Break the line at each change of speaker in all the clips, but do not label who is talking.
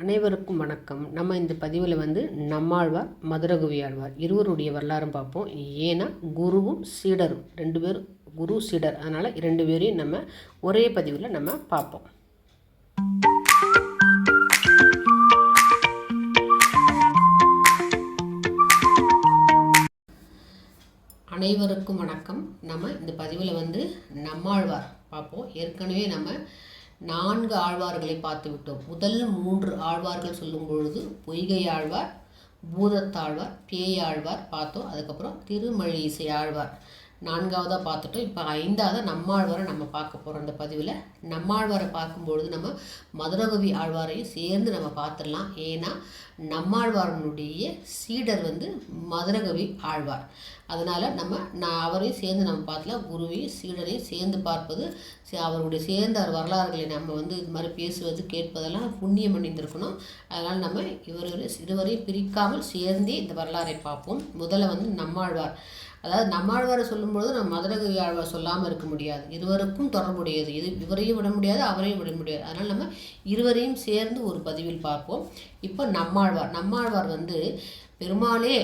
அனைவருக்கும் வணக்கம். நம்ம இந்த பதிவில் நம்மாழ்வார், மதுரகவி ஆழ்வார் இருவருடைய வரலாறும் பார்ப்போம். ஏன்னா குருவும் சீடரும் 2 பேரும் குரு சீடர், அதனால் 2 பேரையும் நம்ம ஒரே பதிவில் நம்ம பார்ப்போம். அனைவருக்கும் வணக்கம். நம்ம இந்த பதிவில் நம்மாழ்வார் பார்ப்போம். ஏற்கனவே நம்ம 4 ஆழ்வார்களை பார்த்து விட்டோம். முதல் 3 ஆழ்வார்கள் சொல்லும் பொழுது பொய்கை ஆழ்வார், பூதத்தாழ்வார், பேயாழ்வார் பார்த்தோம். அதுக்கப்புறம் திருமழிசை ஆழ்வார் 4ஆவதாக பார்த்துட்டோம். இப்போ 5ஆவதாக நம்மாழ்வாரை நம்ம பார்க்க போகிறோம். அந்த பதிவில் நம்மாழ்வாரை பார்க்கும்பொழுது நம்ம மதுரகவி ஆழ்வாரையும் சேர்ந்து நம்ம பார்த்துடலாம். ஏன்னா நம்மாழ்வாரனுடைய சீடர் மதுரகவி ஆழ்வார். அதனால் அவரையும் சேர்ந்து நம்ம பார்க்கலாம். குருவையும் சீடரையும் சேர்ந்து பார்ப்பது, அவருடைய சேர்ந்த வரலாறுகளை நம்ம இது மாதிரி பேசுவது கேட்பதெல்லாம் புண்ணியம் அணிந்திருக்கணும். அதனால் நம்ம இருவரையும் பிரிக்காமல் சேர்ந்தே இந்த வரலாறை பார்ப்போம். முதல்ல நம்மாழ்வார், அதாவது நம்மாழ்வாரை சொல்லும்பொழுது நம்ம மதுரகவி ஆழ்வார் சொல்லாமல் இருக்க முடியாது. இருவருக்கும் தொடர்புடையது. இவரையும் விட முடியாது, அவரையும் விட முடியாது. அதனால் நம்ம இருவரையும் சேர்ந்து ஒரு பதிவில் பார்ப்போம். இப்போ நம்மாழ்வார் பெருமாளே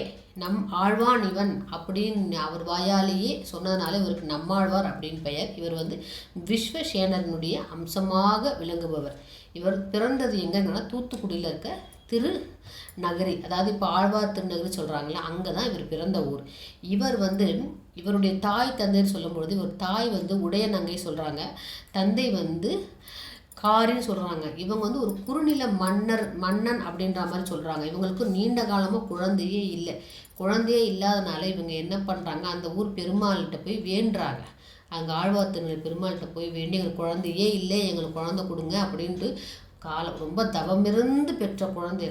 நம் ஆழ்வான் இவன் அப்படின்னு அவர் வாயாலேயே சொன்னதுனால இவருக்கு நம்மாழ்வார் அப்படின்னு பெயர். இவர் விஸ்வசேனனுடைய அம்சமாக விளங்குபவர். இவர் பிறந்தது எங்கன்னா தூத்துக்குடியில் இருக்க திருநகரி, அதாவது இப்போ ஆழ்வார் திருநகரி சொல்கிறாங்களே, அங்கே தான் இவர் பிறந்த ஊர். இவர் இவருடைய தாய் தந்தைன்னு சொல்லும்பொழுது இவர் தாய் உடையநங்கை சொல்கிறாங்க, தந்தை காரின்னு சொல்கிறாங்க. இவங்க ஒரு குறுநில மன்னன் அப்படின்ற மாதிரி சொல்கிறாங்க. இவங்களுக்கு நீண்ட காலமாக குழந்தையே இல்லை. குழந்தையே இல்லாதனால இவங்க என்ன பண்ணுறாங்க, அந்த ஊர் பெருமாள்கிட்ட போய் வேண்டுறாங்க. அங்கே ஆழ்வார்த்தினர் பெருமாள்கிட்ட போய் வேண்டி எங்களுக்கு குழந்தையே இல்லை, எங்களுக்கு குழந்தை கொடுங்க அப்படின்ட்டு ரொம்ப தவமிருந்து பெற்ற குழந்தை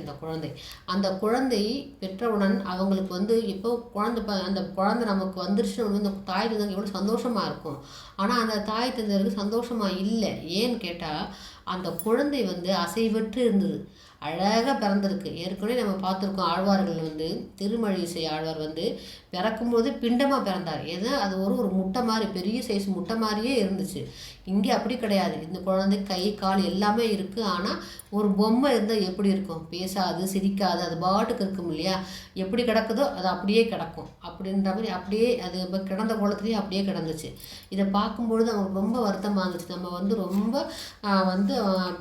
அந்த குழந்தை பெற்றவுடன் அவங்களுக்கு இப்போ அந்த குழந்தை நமக்கு வந்துருச்சுன்னு இந்த தாய் தந்தைக்கு எவ்வளோ சந்தோஷமாக இருக்கும். ஆனால் அந்த தாய் தந்தையருக்கு சந்தோஷமாக இல்லை. ஏன்னு கேட்டால் அந்த குழந்தை அசைவற்று இருந்தது, அழகாக பிறந்திருக்கு. ஏற்கனவே நம்ம பார்த்துருக்கோம். ஆழ்வார்கள் திருமழிசை ஆழ்வார் பிறக்கும்போது பிண்டமாக பிறந்தார். ஏதோ அது ஒரு முட்டை மாதிரி, பெரிய சைஸ் முட்டை மாதிரியே இருந்துச்சு. இங்கே அப்படி கிடையாது. இந்த குழந்தை கை கால் எல்லாமே இருக்குது. ஆனால் ஒரு பொம்மை இருந்தால் எப்படி இருக்கும், பேசாது, சிரிக்காது, அது பாட்டுக்கு இருக்கும் இல்லையா. எப்படி கிடக்குதோ அது அப்படியே கிடக்கும். அப்படின்ற மாதிரி அப்படியே அது இப்போ கிடந்த குளத்துலேயே அப்படியே கிடந்துச்சு. இதை பார்க்கும்பொழுது அவங்களுக்கு ரொம்ப வருத்தமாக இருந்துச்சு. நம்ம ரொம்ப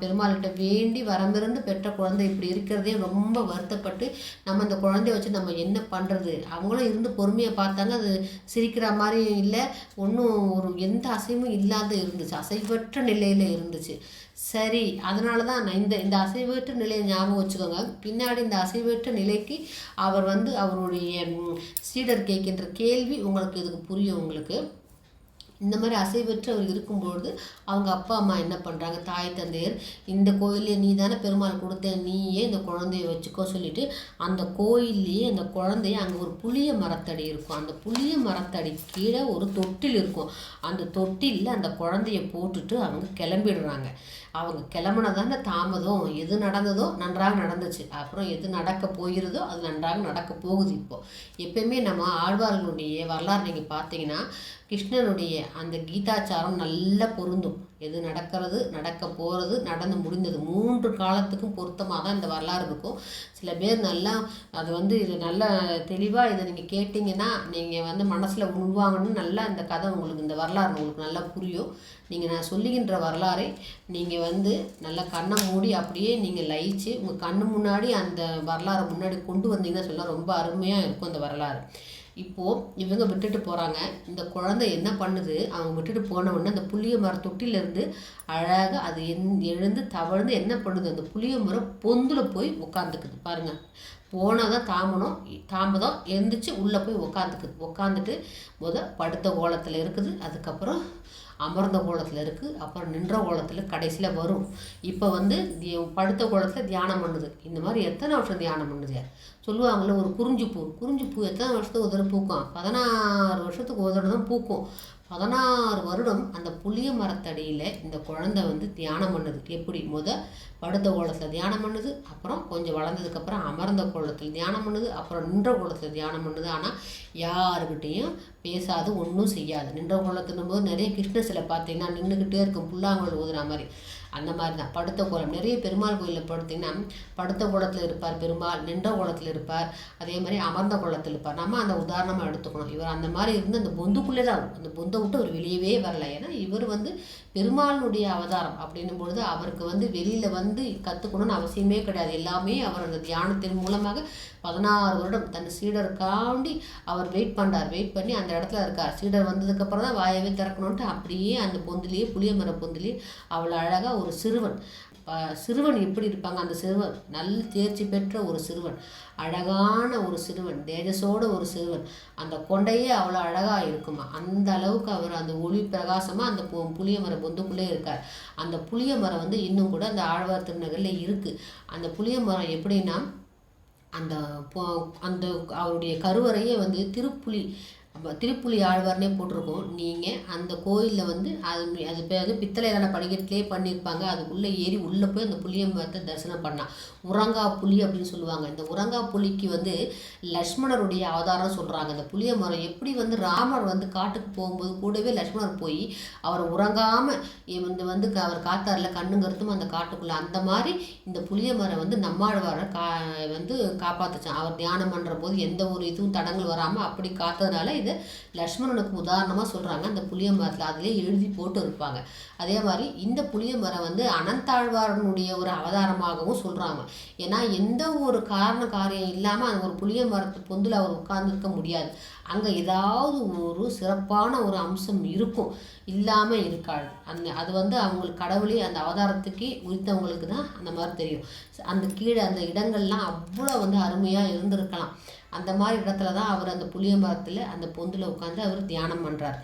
பெருமாள்கிட்ட வேண்டி வரமிருந்து பெற்ற குழந்தை இப்படி இருக்கிறதே ரொம்ப வருத்தப்பட்டு நம்ம அந்த குழந்தைய வச்சு நம்ம என்ன பண்ணுறது. அவங்களும் இருந்து பொறுமையாக பார்த்தாங்க. அது சிரிக்கிற மாதிரி இல்லை, ஒன்றும் எந்த அசைவும் இல்லாத இருந்துச்சு, அசைவற்ற நிலையில் இருந்துச்சு. சரி, அதனால தான் நான் இந்த அசைவற்ற நிலையை ஞாபகம் வச்சுக்கோங்க. பின்னாடி இந்த அசைவற்ற நிலைக்கு அவர் அவருடைய சீடர் கேட்கின்ற கேள்வி உங்களுக்கு இதுக்கு புரியும். உங்களுக்கு இந்த மாதிரி அசைவற்று அவர் இருக்கும்பொழுது அவங்க அப்பா அம்மா என்ன பண்ணுறாங்க, தாய் தந்தையர் இந்த கோயிலே நீ தானே பெருமாள் கொடுத்தேன், நீயே இந்த குழந்தைய வச்சுக்கோ சொல்லிட்டு அந்த கோயில்லையே அந்த குழந்தைய அங்கே ஒரு புளிய மரத்தடி இருக்கும். அந்த புளிய மரத்தடி கீழே ஒரு தொட்டில் இருக்கும். அந்த தொட்டிலில் அந்த குழந்தைய போட்டுட்டு அவங்க கிளம்பிடுறாங்க. அவங்க கிளம்புனதான தாமதம், எது நடந்ததோ நன்றாக நடந்துச்சு. அப்புறம் எது நடக்க போகிறதோ அது நன்றாக நடக்க போகுது. எப்பயுமே நம்ம ஆழ்வார்களுடைய வரலாறு நீங்கள் பார்த்தீங்கன்னா கிருஷ்ணனுடைய அந்த கீதாச்சாரம் நல்லா பொருந்தும். எது நடக்கிறது, நடக்க போகிறது, நடந்து முடிந்தது 3 காலத்துக்கும் பொருத்தமாக தான் இந்த வரலாறு இருக்கும். சில பேர் நல்லா அது இது நல்லா தெளிவாக இதை நீங்கள் கேட்டிங்கன்னா நீங்கள் மனசில் உள்வாங்கன்னு நல்லா இந்த கதை உங்களுக்கு, இந்த வரலாறு உங்களுக்கு நல்லா புரியும். நீங்கள் நான் சொல்லுகின்ற வரலாறை நீங்கள் நல்லா கண்ணை மூடி அப்படியே நீங்கள் லயிச்சு உங்கள் கண்ணு முன்னாடி அந்த வரலாறை முன்னாடி கொண்டு வந்தீங்கன்னா சொல்ல ரொம்ப அருமையாக இருக்கும் அந்த வரலாறு. இப்போது இவங்க விட்டுட்டு போகிறாங்க. இந்த குழந்தை என்ன பண்ணுது, அவங்க விட்டுட்டு போன உடனே அந்த புளிய மர தொட்டிலேருந்து அழகாக அது எழுந்து தவழ்ந்து என்ன பண்ணுது, அந்த புளிய மரம் பொந்தில் போய் உட்காந்துக்குது. பாருங்கள், போனால் தான் தாமதம் எழுந்திரிச்சு உள்ளே போய் உட்காந்துட்டு படுத்த கோலத்தில் இருக்குது, அதுக்கப்புறம் அமர்ந்த கோலத்தில் இருக்குது, அப்புறம் நின்ற கோலத்தில் கடைசியில் வரும். இப்போ படுத்த கோலத்தில் தியானம் பண்ணுது. இந்த மாதிரி எத்தனை வருஷம் தியானம் பண்ணுது சொல்லுவாங்கள்ல, ஒரு குறிஞ்சி பூ எத்தனை வருஷத்துக்கு ஒரு தடவை பூக்கும், 16 வருஷத்துக்கு ஒரு தடவை தான் பூக்கும். 16 வருடம் அந்த புளிய மரத்தடியில் இந்த குழந்தை தியானம் பண்ணுது. எப்படி படுத்த கோலத்தில் தியானம் பண்ணுது, அப்புறம் கொஞ்சம் வளர்ந்ததுக்கப்புறம் அமர்ந்த கோலத்தில் தியானம் பண்ணுது, அப்புறம் நின்ற கோலத்தில் தியானம் பண்ணுது. ஆனால் யாருக்கிட்டேயும் பேசாது, ஒன்றும் செய்யாது. நின்ற கோலத்துன்னும் போது நிறைய கிருஷ்ண சிலை பார்த்தீங்கன்னா நின்றுக்கிட்டே இருக்கும், புல்லாங்குழல் ஊதுற மாதிரி. அந்த மாதிரி தான் படுத்த கோலம். நிறைய பெருமாள் கோயிலில் படுத்திங்கன்னா படுத்த கோலத்தில் இருப்பார் பெருமாள், நின்ற கோலத்தில் இருப்பார், அதே மாதிரி அமர்ந்த கோலத்தில் இருப்பார். நம்ம அந்த உதாரணமாக எடுத்துக்கணும். இவர் அந்த மாதிரி இருந்து அந்த பொந்துக்குள்ளே தான், அந்த பொந்தை விட்டு அவர் வெளியவே வரல. ஏன்னா இவர் வந்து பெருமாளுடைய அவதாரம் அப்படின்னும் பொழுது அவருக்கு வந்து வெளியில் வந்து கற்றுக்கணும்னு அவசியமே கிடையாது. எல்லாமே அவர் அந்த தியானத்தின் மூலமாக 16 வருடம் தன் சீடருக்காண்டி அவர் வெயிட் பண்ணி அந்த இடத்துல இருக்கார். சீடர் வந்ததுக்கப்புறம் தான் வாயவே திறக்கணுன்ட்டு அப்படியே அந்த பொந்துலேயே, புளிய மர பொந்துலேயே அவ்வளோ அழகாக ஒரு சிறுவன் எப்படி இருப்பாங்க, அந்த சிறுவன் நல்ல தேர்ச்சி பெற்ற ஒரு சிறுவன், அழகான ஒரு சிறுவன், தேஜஸோட ஒரு சிறுவன், அந்த கொண்டையே அவ்வளோ அழகாக இருக்குமா. அந்த அளவுக்கு அவர் அந்த ஒளி பிரகாசமாக அந்த புளிய மர பொந்துக்குள்ளே இருக்கார். அந்த புளிய மரம் வந்து இன்னும் கூட அந்த ஆழ்வார் திருநகரில் இருக்குது. அந்த புளிய மரம் எப்படின்னா அந்த அந்த அவருடைய கருவறையே வந்து திருப்புலி ஆழ்வார்னே போட்டிருக்கோம். நீங்கள் அந்த கோயிலில் வந்து அது பேர் பித்தளையான படிக்கட்டிலே பண்ணியிருப்பாங்க. அதுக்குள்ளே ஏறி உள்ளே போய் அந்த புளிய மரத்தை தரிசனம் பண்ணால் உரங்கா புலி அப்படின்னு சொல்லுவாங்க. இந்த உரங்கா புலிக்கு வந்து லக்ஷ்மணருடைய அவதாரம் சொல்கிறாங்க. அந்த புளிய மரம் எப்படி வந்து ராமர் வந்து காட்டுக்கு போகும்போது கூடவே லக்ஷ்மணர் போய் அவர் உறங்காமல் வந்து அவர் காத்தாரில் கண்ணுங்கருத்தும் அந்த காட்டுக்குள்ளே, அந்த மாதிரி இந்த புளிய மரம் வந்து நம்மாழ்வாரை வந்து காப்பாற்றுச்சான். அவர் தியானம் பண்ணுற போது எந்த ஒரு இதுவும் தடங்கள் வராமல் அப்படி காத்ததுனால இதை லக்ஷ்மணனுக்கு உதாரணமாக சொல்கிறாங்க. அந்த புளிய மரத்தில் அதிலே எழுதி போட்டு இருப்பாங்க. அதே மாதிரி இந்த புளிய மரம் வந்து அனந்தாழ்வாரனுடைய ஒரு அவதாரமாகவும் சொல்கிறாங்க. ஏன்னா எந்த ஒரு காரியம் இல்லாமல் அந்த ஒரு புளிய மரத்து பொந்தில் அவர் உட்கார்ந்துருக்க முடியாது. அங்கே ஏதாவது ஒரு சிறப்பான ஒரு அம்சம் இருக்கும், இல்லாமல் இருக்காது. அது வந்து அவங்களுக்கு கடவுளே அந்த அவதாரத்துக்கே உரித்தவங்களுக்கு தான் அந்த மாதிரி தெரியும். அந்த கீழே அந்த இடங்கள்லாம் அவ்வளோ வந்து அருமையாக இருந்திருக்கலாம். அந்த மாதிரி இடத்துல தான் அவர் அந்த புளிய மரத்தில் அந்த பொந்தில் உட்காந்து அவர் தியானம் பண்ணுறார்.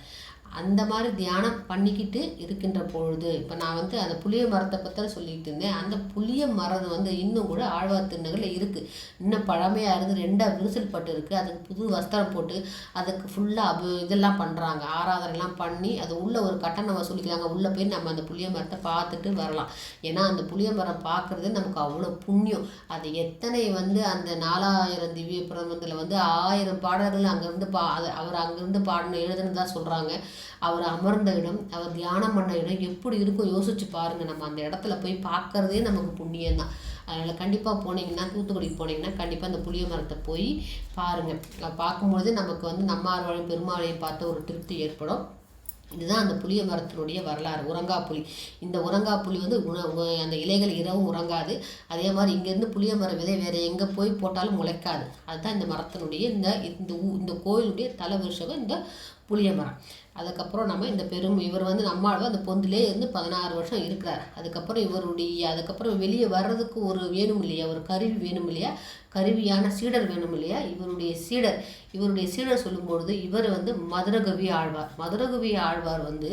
அந்த மாதிரி தியானம் பண்ணிக்கிட்டு இருக்கின்ற பொழுது இப்போ நான் வந்து அந்த புளிய மரத்தை பற்றி சொல்லிக்கிட்டு இருந்தேன். அந்த புளிய மரம் வந்து இன்னும் கூட ஆழ்வார் திருநகரில் இருக்குது. இன்னும் பழமையாக இருந்து 2 விரிசல் பட்டு இருக்குது. அதுக்கு புது வஸ்திரம் போட்டு அதுக்கு ஃபுல்லாக இதெல்லாம் பண்ணுறாங்க, ஆராதனைலாம் பண்ணி அது உள்ளே ஒரு கட்டணம் வசூலிக்கிறாங்க. உள்ளே போய் நம்ம அந்த புளிய மரத்தை பார்த்துட்டு வரலாம். ஏன்னா அந்த புளிய மரம் பார்க்குறது நமக்கு அவ்வளோ புண்ணியம். அது எத்தனை வந்து அந்த 4000 திவ்ய பிரபந்தத்தில் வந்து 1000 பாடல்கள் அங்கேருந்து அவர் அங்கேருந்து பாடணும் எழுதுனதா சொல்கிறாங்க. அவர் அமர்ந்த இடம், அவர் தியானம் பண்ண இடம் எப்படி இருக்கும் யோசிச்சு பாருங்கள். நம்ம அந்த இடத்துல போய் பார்க்குறதே நமக்கு புண்ணியம் தான். அதனால் கண்டிப்பாக போனீங்கன்னா, தூத்துக்குடிக்கு போனீங்கன்னா கண்டிப்பாக அந்த புளிய மரத்தை போய் பாருங்கள். பார்க்கும்பொழுது நமக்கு வந்து நம்மாழ்வாரையும் பெருமாளையும் பார்த்த ஒரு திருப்தி ஏற்படும். இதுதான் அந்த புளிய மரத்தினுடைய வரலாறு. உரங்காப்புலி, இந்த உரங்காப்புலி வந்து அந்த இலைகள் இரவும் உறங்காது. அதே மாதிரி இங்கேருந்து புளிய மரம் விதை வேறு எங்கே போய் போட்டாலும் முளைக்காது. அதுதான் இந்த மரத்தினுடைய இந்த கோயிலுடைய தல விருஷகம் இந்த புளிய மரம். அதுக்கப்புறம் நம்ம இவர் வந்து நம்மாழ்வார் அந்த பொந்திலே இருந்து 16 வருஷம் இருக்கிறார். அதுக்கப்புறம் வெளியே வர்றதுக்கு ஒரு வேணும் இல்லையா, ஒரு கருவி வேணும் இல்லையா, கருவியான சீடர் வேணும் இல்லையா. இவருடைய சீடர் சொல்லும்பொழுது இவர் வந்து மதுரகவி ஆழ்வார் வந்து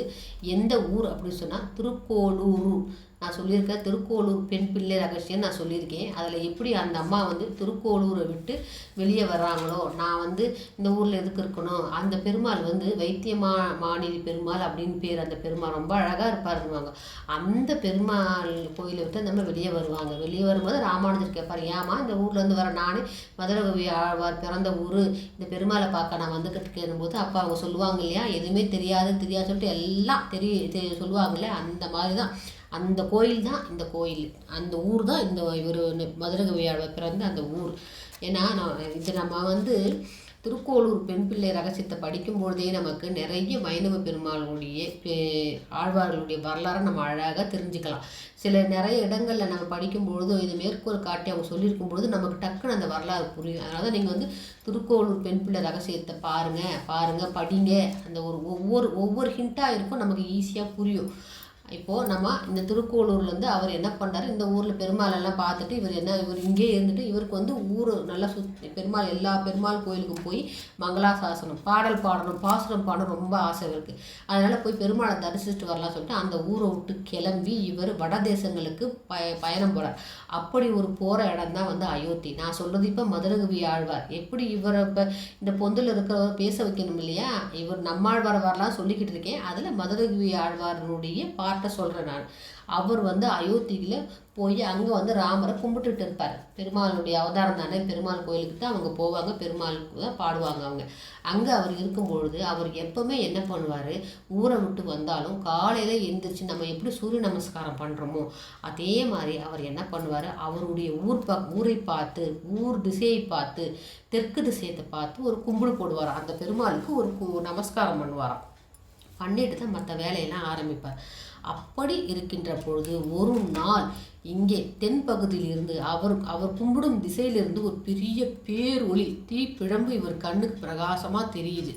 எந்த ஊர் அப்படின்னு சொன்னால் திருக்கோளூர். நான் சொல்லியிருக்கேன் திருக்கோளூர் பெண் பிள்ளை ரகசியம் நான் சொல்லியிருக்கேன். அதில் எப்படி அந்த அம்மா வந்து திருக்கோளூரை விட்டு வெளியே வர்றாங்களோ, நான் வந்து இந்த ஊரில் எதுக்கு இருக்கணும், அந்த பெருமாள் வந்து மாநிதி பெருமாள் அப்படின்னு பேர். அந்த பெருமாள் ரொம்ப அழகாக இருப்பாருங்குவாங்க. அந்த பெருமாள் கோயிலை விட்டு நம்ம வெளியே வருவாங்க. வெளியே வரும்போது ராமானுஜர் கேட்பார், ஏமா இந்த ஊர்லேருந்து வர நானே மதுரகவி ஆழ்வார் பிறந்த ஊர், இந்த பெருமாளை பார்க்க நான் வந்துக்கிட்டு கேட்கும்போது அப்போ அவங்க சொல்லுவாங்க இல்லையா, எதுவுமே தெரியாது சொல்லிட்டு எல்லாம் சொல்லுவாங்க இல்லையா. அந்த மாதிரி தான் அந்த கோயில் தான் இந்த கோயில், அந்த ஊர் தான் இவர் மதுரகவி ஆழ்வார் பிறந்த அந்த ஊர். ஏன்னா நம்ம வந்து திருக்கோளூர் பெண் பிள்ளை ரகசியத்தை படிக்கும்பொழுதே நமக்கு நிறைய வைணவ பெருமாளுடைய ஆழ்வார்களுடைய வரலாறை நம்ம அழகாக தெரிஞ்சுக்கலாம். நிறைய இடங்களில் நம்ம படிக்கும்பொழுது இது மேற்கோள் காட்டி அவங்க சொல்லியிருக்கும்பொழுது நமக்கு டக்குன்னு அந்த வரலாறு புரியும். அதனால தான் நீங்கள் வந்து திருக்கோளூர் பெண் பிள்ளை ரகசியத்தை பாருங்கள் படிங்க. அந்த ஒவ்வொரு ஹிண்ட்டாக இருக்கும், நமக்கு ஈஸியாக புரியும். இப்போது நம்ம இந்த திருக்கோளூர்லேருந்து அவர் என்ன பண்ணுறாரு, இந்த ஊரில் பெருமாளெல்லாம் பார்த்துட்டு இவர் இங்கே இருந்துட்டு இவருக்கு வந்து ஊர் நல்லா எல்லா பெருமாள் கோயிலுக்கும் போய் மங்களாசாசனம் பாடல் பாடணும், பாசுரம் பாடணும் ரொம்ப ஆசை இருக்குது. அதனால் போய் பெருமாளை தரிசிச்சுட்டு வரலாம் சொல்லிட்டு அந்த ஊரை விட்டு கிளம்பி இவர் வட தேசங்களுக்கு பயணம் போகிறார். அப்படி ஒரு போகிற இடம் தான் வந்து அயோத்தி. நான் சொல்கிறது இப்போ மதுரகவி ஆழ்வார் எப்படி இவரை இப்போ இந்த பொந்தில் இருக்கிறவர் பேச வைக்கணும் இல்லையா, இவர் நம்மாழ்வார் வரலாம் சொல்லிக்கிட்டு இருக்கேன். அதில் மதுரகவி ஆழ்வாரனுடைய வார்த்தை சொல்கிறேன் நான். அவர் வந்து அயோத்தியில் போய் அங்கே வந்து ராமரை கும்பிட்டுட்டு இருப்பார். பெருமாளுடைய அவதாரம் தானே, பெருமாள் கோயிலுக்கு தான் அவங்க போவாங்க, பெருமாளுக்கு தான் பாடுவாங்க அவங்க. அங்கே அவர் இருக்கும்பொழுது அவர் எப்போவுமே என்ன பண்ணுவார், ஊரை விட்டு வந்தாலும் காலையில் எழுந்திரிச்சு நம்ம எப்படி சூரிய நமஸ்காரம் பண்ணுறோமோ அதே மாதிரி அவர் என்ன பண்ணுவார், அவருடைய ஊரை பார்த்து, ஊர் திசையை பார்த்து, தெற்கு திசையத்தை பார்த்து ஒரு கும்பிடு போடுவார். அந்த பெருமாளுக்கு ஒரு நமஸ்காரம் பண்ணுவாராம். பண்ணிட்டு தான் மற்ற வேலையெல்லாம் ஆரம்பிப்பார். அப்படி இருக்கின்ற பொழுது ஒரு நாள் இங்கே தென்பகுதியிலிருந்து அவர் கும்பிடும் திசையிலிருந்து ஒரு பெரிய பேரொளி தீப்பிழம்பு இவர் கண்ணுக்கு பிரகாசமாக தெரியுது.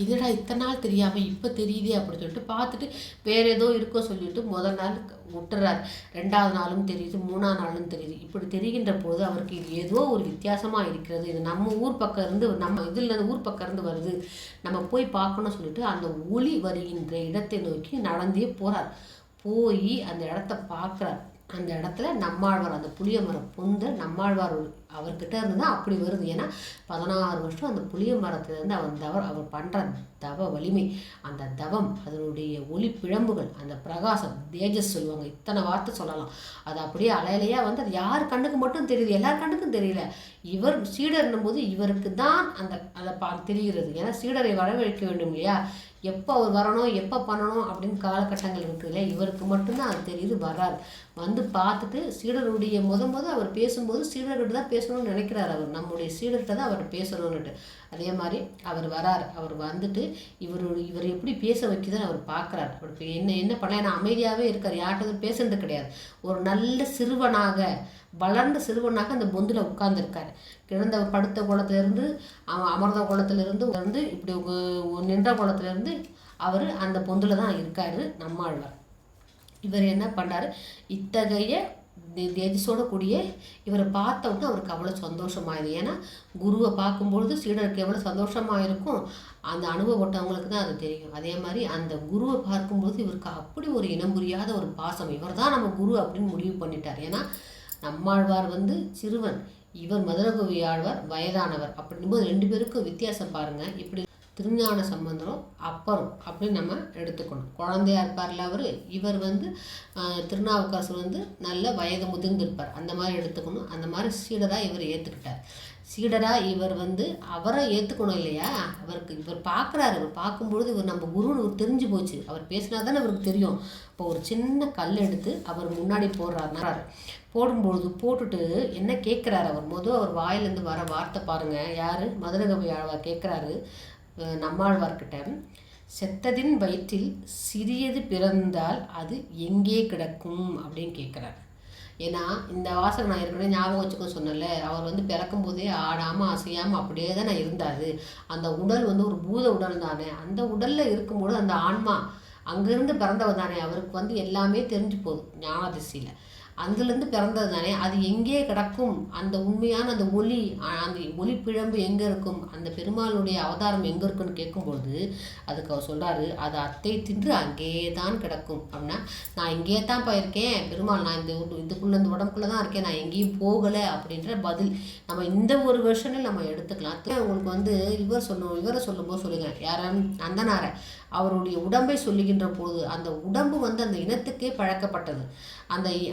இதடா இத்தனை நாள் தெரியாமல் இப்போ தெரியுதே அப்படின்னு சொல்லிட்டு பார்த்துட்டு வேறு ஏதோ இருக்கோ சொல்லிட்டு முதல் நாள் விட்டுறார். 2வது நாளும் தெரியுது, 3ஆம் நாளும் தெரியுது. இப்படி தெரிகின்ற போது அவருக்கு இது ஏதோ ஒரு வித்தியாசமாக இருக்கிறது, இது நம்ம ஊர் பக்கம் இருந்து, நம்ம இதில் ஊர் பக்கம் இருந்து வருது, நம்ம போய் பார்க்கணும்னு சொல்லிட்டு அந்த ஒளி வருகின்ற இடத்தை நோக்கி நடந்தே போகிறார். போய் அந்த இடத்த பார்க்குறார். அந்த இடத்துல நம்மாழ்வார், அந்த புளிய மரம் பொந்த நம்மாழ்வார் அவர்கிட்ட இருந்து தான் அப்படி வருது. ஏன்னா 16 வருஷம் அந்த புளிய மரத்துலேருந்து அவர் பண்ணுற தவ வலிமை, அந்த தவம், அதனுடைய ஒளி பிழம்புகள், அந்த பிரகாசம், தேஜஸ் சொல்லுவாங்க, இத்தனை வார்த்தை சொல்லலாம். அது அப்படியே அலையிலையாக வந்து அது யார் கண்ணுக்கு மட்டும் தெரியுது, எல்லார் கண்ணுக்கும் தெரியல. இவர் சீடர்னும் போது இவருக்கு தான் அதை தெரிகிறது. ஏன்னா சீடரை வரவழைக்க வேண்டும் இல்லையா, எப்போ அவர் வரணும், எப்போ பண்ணணும் அப்படின்னு காலகட்டங்கள் இருக்குதுல்ல, இவருக்கு மட்டும்தான் அது தெரியுது. வர்றார், வந்து பார்த்துட்டு சீடருடைய அவர் பேசும்போது சீடர்கிட்ட தான் பேசணும்னு நினைக்கிறார். அவர் நம்முடைய சீடர்கிட்ட தான் அவர் பேசணும்னுட்டு. அதே மாதிரி அவர் வரார். அவர் வந்துட்டு இவர் எப்படி பேச வைக்குதுன்னு அவர் பார்க்குறார். அவர் என்ன பண்ண, ஏன்னா அமைதியாகவே இருக்கார், யார்கிட்ட பேசுறது கிடையாது. ஒரு நல்ல சிறுவனாக, வளர்ந்த சிறுவனாக அந்த பொந்தில் உட்கார்ந்துருக்காரு. கிடந்த படுத்த குளத்திலேருந்து, அமர்ந்த குளத்திலிருந்து வந்து இப்படி நின்ற குளத்திலேருந்து அவர் அந்த பொந்தில் தான் இருக்கார் நம்மாழ்வார். இவர் என்ன பண்ணார், இத்தகைய தேஜஸோட கூடிய இவரை பார்த்த உடனே அவருக்கு அவ்வளோ சந்தோஷமாயிது. ஏன்னா குருவை பார்க்கும்பொழுது சீடருக்கு எவ்வளோ சந்தோஷமாக இருக்கும், அந்த அனுபவப்பட்டவங்களுக்கு தான் அது தெரியும். அதே மாதிரி அந்த குருவை பார்க்கும்போது இவருக்கு அப்படி ஒரு இனம் புரியாத ஒரு பாசம், இவர் தான் நம்ம குரு அப்படின்னு முடிவு பண்ணிட்டார். ஏன்னா நம்மாழ்வார் வந்து சிறுவன், இவர் மதுரகவி ஆழ்வார் வயதானவர். அப்படிங்கும்போது 2 பேருக்கும் வித்தியாசம் பாருங்கள். இப்படி திருஞான சம்பந்தரும் அப்பரும் அப்படின்னு நம்ம எடுத்துக்கணும். குழந்தையா இருப்பார்ல அவர், இவர் வந்து திருநாவுக்கரசர் வந்து நல்ல வயது முதிர்ந்திருப்பார், அந்த மாதிரி எடுத்துக்கணும். அந்த மாதிரி சீடராக இவர் ஏற்றுக்கிட்டார். சீடராக இவர் வந்து அவரை ஏற்றுக்கணும் இல்லையா, இவர் பார்க்குறாரு. இவர் பார்க்கும்பொழுது இவர் நம்ம குருன்னு இவர் தெரிஞ்சு போச்சு, அவர் பேசினா தானே அவருக்கு தெரியும். இப்போ ஒரு சின்ன கல் எடுத்து அவர் முன்னாடி போடுறாரு. போடும்பொழுது போட்டுட்டு என்ன கேட்குறாரு அவர் அவர் வாயிலேருந்து வர வார்த்தை பாருங்கள். யார், மதுரகவி ஆழ்வார் கேட்குறாரு நம்மாழ்வார்கிட்ட, செத்ததின் வயிற்றில் சிறியது பிறந்தால் அது எங்கே கிடக்கும் அப்படின்னு கேட்குறாரு. ஏன்னா இந்த வாசகம் நான் ஏற்கனவே ஞாபகம் வச்சுக்க சொன்னல, அவர் வந்து பிறக்கும் போதே ஆடாமல் அசையாமல் அப்படியே தான் நான் இருந்தார். அந்த உடல் வந்து ஒரு பூத உடல் தானே, அந்த உடலில் இருக்கும்போது அந்த ஆன்மா அங்கேருந்து பிறந்தவர் தானே, அவருக்கு வந்து எல்லாமே தெரிஞ்சு போகுது ஞானதிசையில். அங்கிருந்து பிறந்தது தானே, அது எங்கே கிடக்கும், அந்த உண்மையான அந்த ஒளி பிழம்பு எங்கே இருக்கும், அந்த பெருமாளுடைய அவதாரம் எங்கே இருக்குன்னு கேட்கும்பொழுது அதுக்கு அவர் சொல்கிறாரு, அது அத்தை தின்று அங்கே தான் கிடக்கும். அப்படின்னா நான் இங்கே தான் போயிருக்கேன் பெருமாள், நான் இதுக்குள்ளே இந்த உடம்புக்குள்ளே தான் இருக்கேன், நான் எங்கேயும் போகலை அப்படின்ற பதில் நம்ம இந்த ஒரு வெர்ஷனில் நம்ம எடுத்துக்கலாம். உங்களுக்கு வந்து இவரை சொல்லும்போது சொல்லுங்கள், யாரும் அந்தனார அவருடைய உடம்பை சொல்லுகின்ற போது அந்த உடம்பு வந்து அந்த இனத்துக்கே பழக்கப்பட்டது.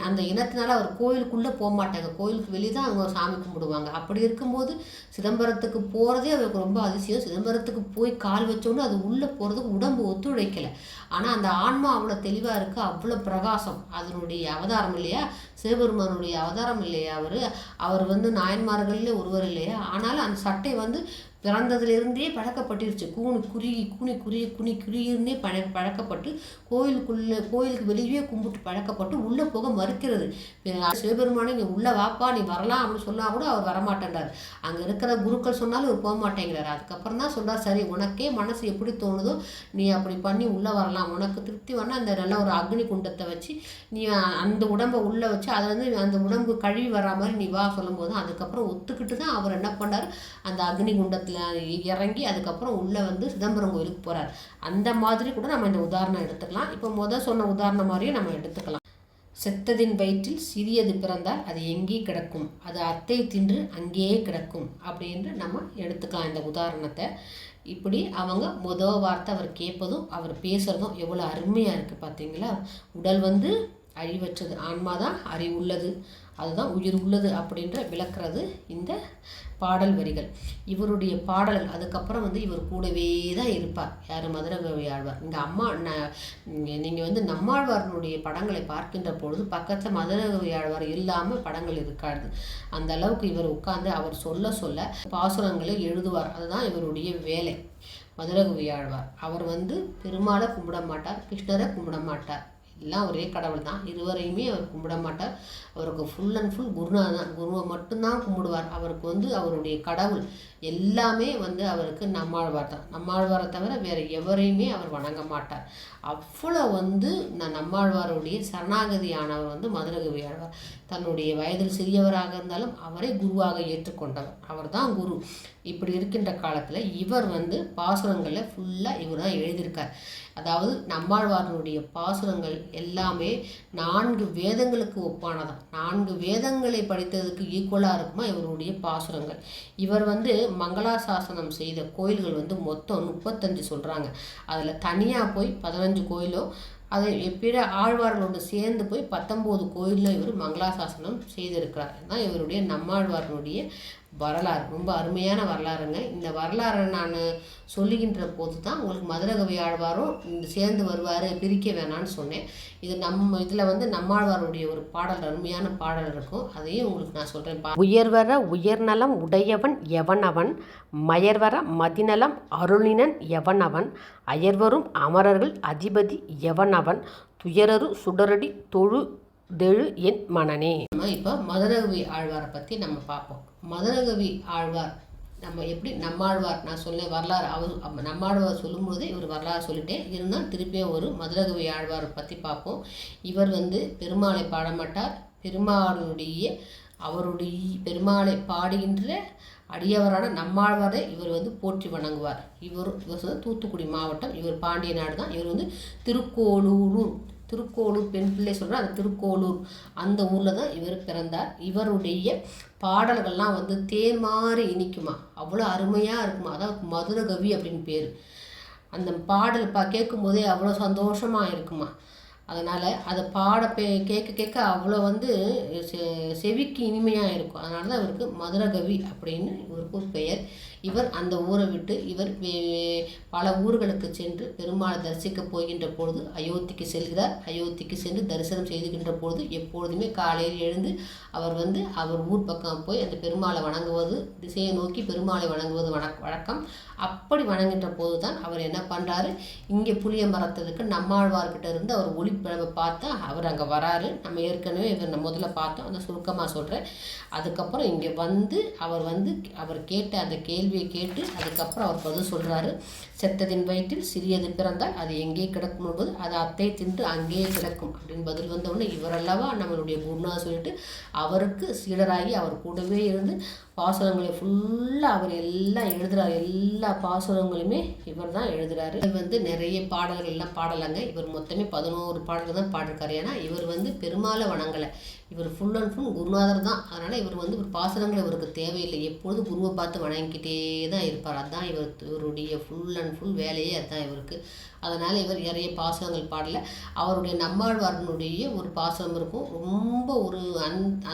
அந்த இனத்தினால அவர் கோயிலுக்குள்ளே போக மாட்டாங்க, கோயிலுக்கு வெளியே தான் அவங்க சாமி கும்பிடுவாங்க. அப்படி இருக்கும்போது சிதம்பரத்துக்கு போகிறதே அவருக்கு ரொம்ப அதிசயம். சிதம்பரத்துக்கு போய் கால் வச்சோன்னு அது உள்ளே போகிறதுக்கு உடம்பு ஒத்துழைக்கலை. ஆனால் அந்த ஆன்மா அவ்வளோ தெளிவாக இருக்குது, அவ்வளோ பிரகாசம். அதனுடைய அவதாரம் இல்லையா, சிவபெருமானுடைய அவதாரம் இல்லையா, அவர் வந்து நாயன்மார்கள்ல ஒருவர் இல்லையா. ஆனாலும் அந்த சட்டை வந்து பிறந்ததுலேருந்தே பழக்கப்பட்டுருச்சு. குனியிருந்தே பழக்கப்பட்டு கோயிலுக்கு வெளியே கும்பிட்டு பழக்கப்பட்டு உள்ளே போக மறுக்கிறது. சிவபெருமானே நீ உள்ளே வாப்பா, நீ வரலாம் அப்படின்னு சொன்னால் கூட அவர் வரமாட்டேன்றார். அங்கே இருக்கிற குருக்கள் சொன்னாலும் அவர் போக மாட்டேங்கிறார். அதுக்கப்புறம் தான் சொல்கிறார், சரி உனக்கே மனசு எப்படி தோணுதோ நீ அப்படி பண்ணி உள்ளே வரலாம், உனக்கு திருப்தி வேணால் அந்த நல்ல ஒரு அக்னி குண்டத்தை வச்சு நீ அந்த உடம்பை உள்ளே வச்சு அதை வந்து அந்த உடம்பு கழுவி வரா மாதிரி நீ வா சொல்லும்போது அதுக்கப்புறம் ஒத்துக்கிட்டு தான் அவர் என்ன பண்ணார், அந்த அக்னி குண்டத்தில் இறங்கி அதுக்கப்புறம் உள்ளே வந்து சிதம்பரம் கோயிலுக்கு போகிறார். அந்த மாதிரி கூட நம்ம இந்த உதாரணம் எடுத்துக்கலாம். இப்போ சொன்ன உதாரணம் மாதிரியும் நம்ம எடுத்துக்கலாம். செத்ததின் வயிற்றில் சிறியது பிறந்தால் அது எங்கே கிடக்கும், அது அத்தை தின்று அங்கேயே கிடக்கும் அப்படின்னு நம்ம எடுத்துக்கலாம் இந்த உதாரணத்தை. இப்படி அவங்க வார்த்தை அவர் கேட்பதும் அவர் பேசுகிறதும் எவ்வளோ அருமையாக இருக்குது பார்த்தீங்களா. உடல் வந்து அழிவற்றது, ஆன்மா தான் அறிவுள்ளது, அதுதான் உயிர் உள்ளது அப்படின்ற விளக்குறது இந்த பாடல் வரிகள். இவருடைய பாடல்கள் அதுக்கப்புறம் வந்து இவர் கூடவே தான் இருப்பார். யார்? மதுரகவி ஆழ்வார். இந்த நீங்கள் வந்து நம்மாழ்வாரனுடைய படங்களை பார்க்கின்ற பொழுது பக்கத்தில் மதுரகவி ஆழ்வார் இல்லாமல் படங்கள் இருக்காது. அந்த அளவுக்கு இவர் உட்கார்ந்து அவர் சொல்ல சொல்ல பாசுரங்களை எழுதுவார். அதுதான் இவருடைய வேலை. மதுரகவி ஆழ்வார் அவர் வந்து பெருமாளை கும்பிட மாட்டார், கிருஷ்ணரை கும்பிட மாட்டார், எல்லாம் ஒரே கடவுள் தான். இருவரையுமே அவர் கும்பிட மாட்டார். அவருக்கு ஃபுல் அண்ட் ஃபுல் குருநாதன் தான், குருவை மட்டும்தான் கும்பிடுவார். அவருக்கு வந்து அவருடைய கடவுள் எல்லாமே வந்து அவருக்கு நம்மாழ்வார் தான். நம்மாழ்வாரை தவிர வேறு எவரையுமே அவர் வணங்க மாட்டார். அவ்வளோ வந்து நம்மாழ்வாருடைய சரணாகதியானவர் வந்து மதுரகவி ஆழ்வார். தன்னுடைய வயதில் சிறியவராக இருந்தாலும் அவரை குருவாக ஏற்றுக்கொண்டவர். அவர் தான் குரு. இப்படி இருக்கின்ற காலத்தில் இவர் வந்து பாசுரங்களில் ஃபுல்லாக இவர் தான் எழுதியிருக்கார். அதாவது நம்மாழ்வாரனுடைய பாசுரங்கள் எல்லாமே 4 வேதங்களுக்கு ஒப்பானதான். 4 வேதங்களை படித்ததுக்கு ஈக்குவலாக இருக்குமா இவருடைய பாசுரங்கள். இவர் வந்து மங்களாசாசனம் செய்த கோயில்கள் வந்து மொத்தம் 35 சொல்கிறாங்க. அதில் தனியாக போய் 15 கோயிலோ, அதை பிற ஆழ்வார்களோடு சேர்ந்து போய் 19 கோயிலில் இவர் மங்களாசாசனம் செய்திருக்கிறார். தான் இவருடைய நம்மாழ்வாரனுடைய வரலாறு. ரொம்ப அருமையான வரலாறுங்க. இந்த வரலாறை நான் சொல்லுகின்ற போது தான் உங்களுக்கு மதுரகவி ஆழ்வாரும் சேர்ந்து வருவார், பிரிக்க வேணான்னு சொன்னேன். இது இதில் வந்து நம்மாழ்வாருடைய ஒரு பாடல், அருமையான பாடல் இருக்கும். அதையும் உங்களுக்கு நான் சொல்கிறேன்.
உயர்வர உயர்நலம் உடையவன் எவனவன், மயர்வர மதிநலம் அருளினன் எவனவன், அயர்வரும் அமரர்கள் அதிபதி எவனவன், துயரரு சுடரடி தொழுதெழு என் மனனே.
இப்போ மதுரகவி ஆழ்வாரை பற்றி நம்ம பார்ப்போம். மதுரகவி ஆழ்வார் நம்ம எப்படி நம்மாழ்வார் நான் சொன்னேன் வரலாறு. அவர் நம்மாழ்வார் சொல்லும்போது இவர் வரலாறு சொல்லிட்டேன் இருந்தால் திருப்பியும் ஒரு மதுரகவி ஆழ்வாரை பற்றி பார்ப்போம். இவர் வந்து பெருமாளை பாடமாட்டார். பெருமாளை பாடுகின்ற அடியவரான நம்மாழ்வாரை இவர் வந்து போற்றி வணங்குவார். இவர் தூத்துக்குடி மாவட்டம், இவர் பாண்டிய நாடு தான். இவர் வந்து திருக்கோளூர் பெண் பிள்ளை சொல்கிறார், அந்த திருக்கோளூர் அந்த ஊரில் தான் இவர் பிறந்தார். இவருடைய பாடல்கள்லாம் வந்து தேன் மாதிரி இனிக்குமா, அவ்வளோ அருமையாக இருக்குமா. அதாவது மதுரகவி அப்படின்னு பேர். அந்த பாடல் கேட்கும்போதே அவ்வளோ சந்தோஷமாக இருக்குமா. அதனால் அதை கேட்க அவ்வளோ வந்து செவிக்கு இனிமையாக இருக்கும். அதனால தான் இவருக்கு மதுரகவி அப்படின்னு இவருக்கு பெயர். இவர் அந்த ஊரை விட்டு இவர் பல ஊர்களுக்கு சென்று பெருமாளை தரிசிக்க போகின்ற பொழுது அயோத்திக்கு செல்கிறார். அயோத்திக்கு சென்று தரிசனம் செய்துகின்ற பொழுது எப்பொழுதுமே காலையில் எழுந்து அவர் ஊர் பக்கம் போய் அந்த பெருமாளை வணங்குவது, திசையை நோக்கி பெருமாளை வணங்குவது வழக்கம். அப்படி வணங்குகின்ற போது தான் அவர் என்ன பண்ணுறாரு, இங்கே புளிய மரத்துக்கு நம்மாழ்வார்கிட்ட இருந்து அவர் ஒளிப்பிழவை பார்த்தா அவர் அங்கே வராரு. நம்ம ஏற்கனவே இவர் முதல்ல பார்த்தோம், அந்த சுருக்கமாக சொல்கிறேன். அதுக்கப்புறம் இங்கே அவர் கேட்ட அந்த கேள்வியை கேட்டு அதுக்கப்புறம் அவர் பதில் சொல்கிறாரு. செத்ததின் வயிற்றில் சிறியது பிறந்தால் அது எங்கே கிடக்கும் என்பது அது அத்தை தின்று அங்கேயே கிடக்கும் அப்படின்னு பதில் வந்தவுடனே இவரல்லவா நம்மளுடைய குருநாதர் சொல்லிட்டு அவருக்கு சீடராகி அவர் கூடவே இருந்து பாசுரங்களை ஃபுல்லாக அவர் எல்லாம் எழுதுகிறார். எல்லா பாசுரங்களுமே இவர் தான் எழுதுகிறாரு. இவர் நிறைய பாடல்கள்லாம் பாடலாங்க. இவர் மொத்தமே 11 பாடல்கள் தான் பாடிருக்காரு. ஏன்னா இவர் பெருமாளை வணங்கலை, இவர் ஃபுல் அண்ட் ஃபுல் குருநாதர் தான். அதனால் இவர் ஒரு பாசுரங்கள் இவருக்கு தேவையில்லை. எப்பொழுதும் குருவை பார்த்து வணங்கிக்கிட்டே தான் இருப்பார். அதுதான் இவருடைய ஃபுல் அண்ட் ஃபுல் வேலையே அதுதான் இவருக்கு. அதனால் இவர் நிறைய பாசுரங்கள் பாடலை. அவருடைய நம்மாழ்வாரனுடைய ஒரு பாசுரம் இருக்கும், ரொம்ப ஒரு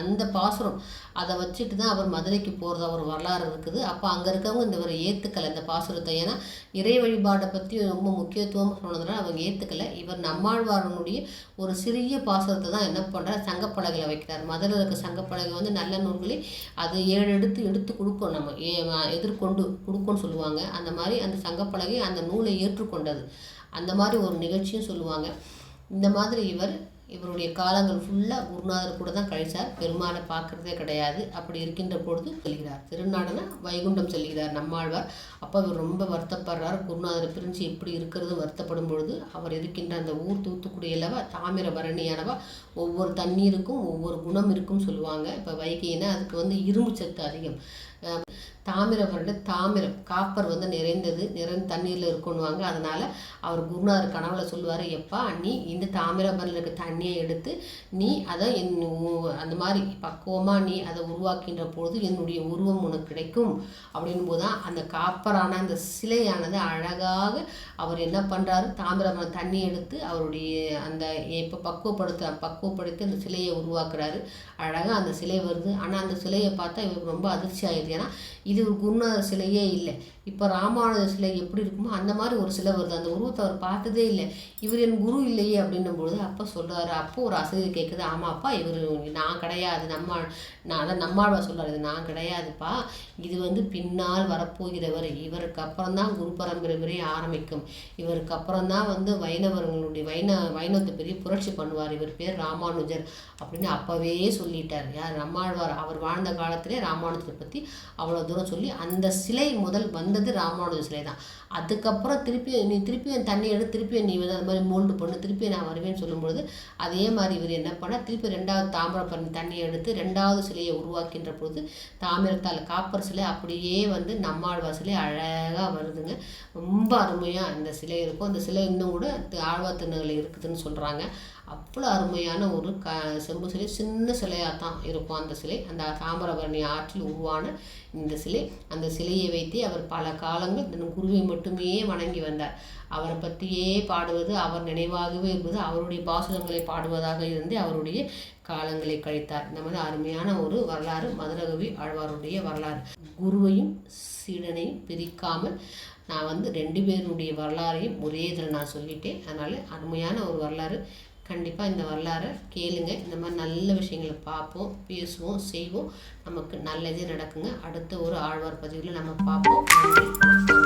அந்த பாசுரம் அதை வச்சுட்டு தான் அவர் மதுரைக்கு போகிறது ஒரு வரலாறு இருக்குது. அப்போ அங்கே இருக்கவங்க இவரை ஏற்றுக்கலை இந்த பாசுரத்தை. ஏன்னா இறை வழிபாட்டை பற்றி ரொம்ப முக்கியத்துவம் சொன்னதுனால அவங்க ஏற்றுக்கலை. இவர் நம்மாழ்வாரனுடைய ஒரு சிறிய பாசுரத்தை தான் என்ன பண்ணுறார், சங்கப்பலகையில் வைக்கிறார். மதுரை இருக்க சங்கப்பலகை நல்ல நூல்களை அது 7 எடுத்து கொடுக்கும், நம்ம எதிர்கொண்டு கொடுக்கும்னு சொல்லுவாங்க. அந்த மாதிரி அந்த சங்கப்பலகை அந்த நூலை ஏற்றுக்கொண்டது, அந்த மாதிரி ஒரு நிகழ்ச்சியும் சொல்லுவாங்க. இந்த மாதிரி இவருடைய காலங்கள் ஃபுல்லாக குருநாதர் கூட தான் கழிச்சார். பெருமாளை பார்க்குறதே கிடையாது. அப்படி இருக்கின்ற பொழுது செல்கிறார், திருநாடுனா வைகுண்டம் செல்கிறார் நம்மாழ்வார். அப்போ அவர் ரொம்ப வருத்தப்படுறார். குருநாதரை பிரிஞ்சு எப்படி இருக்கிறது வருத்தப்படும் பொழுது அவர் இருக்கின்ற அந்த ஊர் தூத்துக்குடி அல்லவா, தாமிரபரணியானவா, ஒவ்வொரு தண்ணீருக்கும் ஒவ்வொரு குணம் இருக்குன்னு சொல்லுவாங்க. இப்போ வைகைனா அதுக்கு இரும்பு சத்து அதிகம், தாமிரம் காப்பர் வந்து நிறைந்த தண்ணீரில் இருக்கணுவாங்க. அதனால் அவர் குருநாதர் கனவுல சொல்லுவார், எப்பா நீ இந்த தாமிரபரணியில் இருக்க தண்ணியை எடுத்து நீ அதை அந்த மாதிரி பக்குவமாக நீ அதை உருவாக்கின்ற பொழுது என்னுடைய உருவம் உனக்கு கிடைக்கும் அப்படின் போது தான் அந்த காப்பரான அந்த சிலையானது அழகாக அவர் என்ன பண்ணுறாரு, தாமிரபரணி தண்ணி எடுத்து அவருடைய அந்த இப்போ பக்குவப்படுத்தி அந்த சிலையை உருவாக்குறாரு. அழகாக அந்த சிலை வருது. ஆனால் அந்த சிலையை பார்த்தா இவருக்கு ரொம்ப அதிர்ச்சி ஆயிடுது. ஏன்னா இது ஒரு குருநாதர் சிலையே இல்லை. இப்போ ராமானுஜர் சிலை எப்படி இருக்குமோ அந்த மாதிரி ஒரு சிலை வருது. அந்த உருவத்தை அவர் பார்த்ததே இல்லை. இவர் என் குரு இல்லையே அப்படின்னும் பொழுது அப்போ சொல்கிறாரு, அப்போ ஒரு ஆசிரியர் கேட்குது, ஆமாப்பா இவர் நான் கிடையாது, நம்மாழ்வார் சொல்கிறார், இது நான் கிடையாதுப்பா, இது வந்து பின்னால் வரப்போகிறவர், இவருக்கு அப்புறம் தான் குரு பரம்பரை ஆரம்பிக்கும், இவருக்கு அப்புறம் தான் வந்து வைணவர்களுடைய வைணவத்தை பெரிய புரட்சி பண்ணுவார், இவர் பேர் ராமானுஜர் அப்படின்னு அப்போவே சொல்லிட்டார். யார்? நம்மாழ்வார். அவர் வாழ்ந்த காலத்திலே ராமானுஜரை பற்றி அவ்வளோ தூரம் சொல்லி அந்த சிலை முதல் வந்தது ராமானுஜர் சிலை தான். அதுக்கப்புறம் திருப்பி என் தண்ணி எடுத்து திருப்பி நீ வந்து அந்த மாதிரி மோல்டு பண்ணு, திருப்பி நான் வருவேன்னு சொல்லும்பொழுது அதே மாதிரி இவர் என்ன பண்ணால் திருப்பி 2வது தாமிரபரணி தண்ணியை எடுத்து 2வது சிலையை உருவாக்கின்ற பொழுது தாமிரத்தால் காப்பர் சிலை அப்படியே வந்து நம்மாழ்வார் சிலை அழகாக வருதுங்க. ரொம்ப அருமையாக இந்த சிலை இருக்கும். அந்த சிலை இன்னும் கூட ஆழ்வார் திருநகரில் இருக்குதுன்னு சொல்கிறாங்க. அவ்வளோ அருமையான ஒரு செம்பு சிலை, சின்ன சிலையாக தான் இருக்கும் அந்த சிலை. அந்த தாமிரபரணி ஆற்றில் உருவான இந்த சிலை, அந்த சிலையை வைத்தே அவர் பல காலங்கள் தன் குருவை மட்டுமே வணங்கி வந்தார். அவரை பற்றியே பாடுவது, அவர் நினைவாகவே இருப்பது, அவருடைய பாசுரங்களை பாடுவதாக இருந்து அவருடைய காலங்களை கழித்தார். இந்த மாதிரி அருமையான ஒரு வரலாறு மதுரகவி ஆழ்வாருடைய வரலாறு. குருவையும் சீடனையும் பிரிக்காமல் நான் வந்து 2 பேருடைய வரலாறையும் ஒரே இதில் நான் சொல்லிட்டேன். அதனால் அருமையான ஒரு வரலாறு. கண்டிப்பாக இந்த வரலாறை கேளுங்க. இந்த மாதிரி நல்ல விஷயங்களை பார்ப்போம், பேசுவோம், செய்வோம். நமக்கு நல்லதே நடக்குங்க. அடுத்த ஒரு ஆழ்வார் பதிவில் நம்ம பார்ப்போம். நன்றி, வணக்கம்.